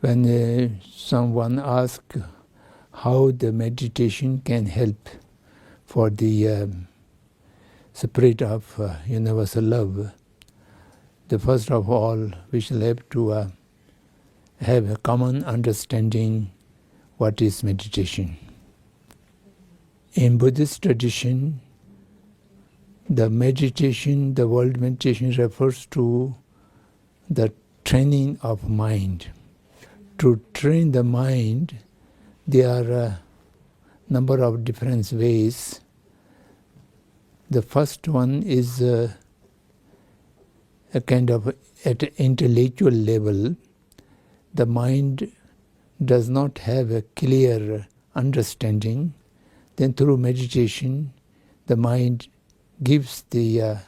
When someone asks how the meditation can help for the spirit of universal love, the first of all, we shall have to have a common understanding what is meditation. In Buddhist tradition, the word meditation refers to the training of mind. To train the mind, there are a number of different ways. The first one is a kind of at an intellectual level. The mind does not have a clear understanding. Then through meditation, the mind gives the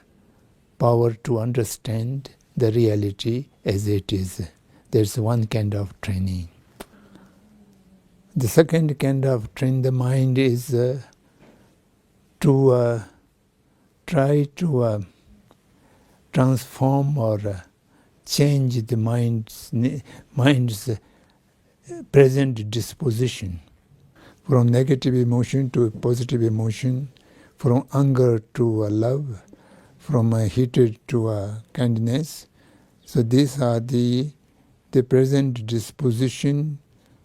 power to understand the reality as it is. There's one kind of training. The second kind of train the mind is to try to transform or change the mind's present disposition from negative emotion to positive emotion, from anger to love, from hatred to kindness. So these are the present disposition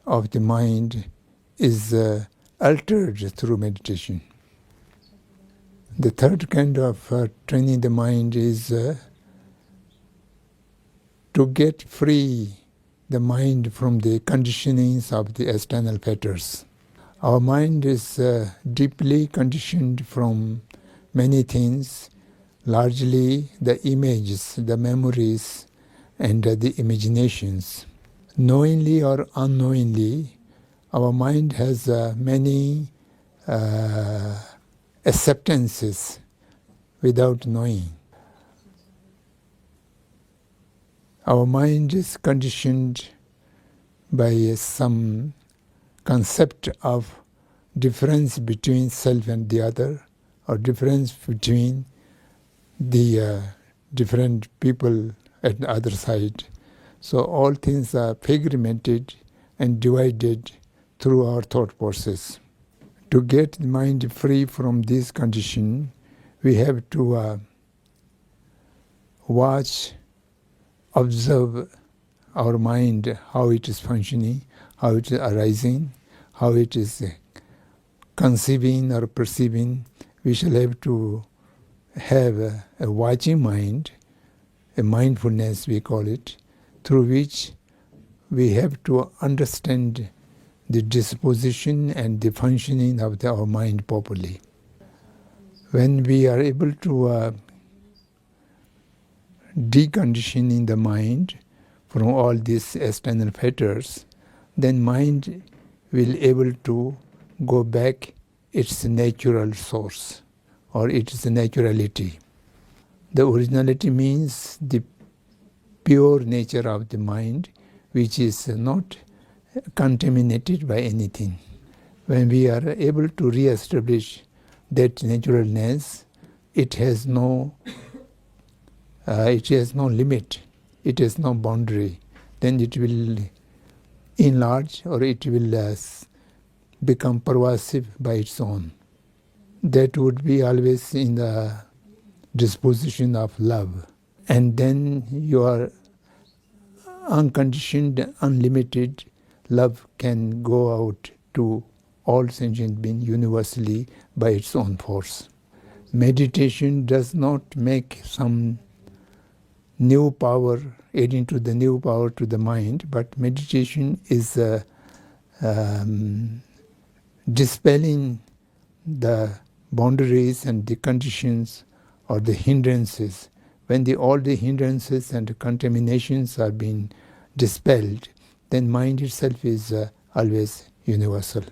of the mind is altered through meditation. The third kind of training the mind is to get free the mind from the conditionings of the external factors. Our mind is deeply conditioned from many things, largely the images, the memories, and the imaginations. Knowingly or unknowingly, our mind has many acceptances without knowing. Our mind is conditioned by some concept of difference between self and the other, or difference between the different people at the other side. So all things are fragmented and divided through our thought process. To get the mind free from this condition, we have to watch, observe our mind, how it is functioning, how it is arising, how it is conceiving or perceiving. We shall have to have a watching mind, a mindfulness we call it, through which we have to understand the disposition and the functioning of our mind properly. When we are able to deconditioning the mind from all these external factors, then mind will able to go back its natural source or its naturality. The originality means the pure nature of the mind, which is not contaminated by anything. When we are able to re-establish that naturalness, it has no limit, it has no boundary. Then it will enlarge or it will become pervasive by its own. That would be always in the disposition of love. And then your unconditioned, unlimited love can go out to all sentient beings universally by its own force. Meditation does not make some new power, adding to the new power to the mind, but meditation is dispelling the boundaries and the conditions or the hindrances. When all the hindrances and contaminations are being dispelled, then mind itself is always universal.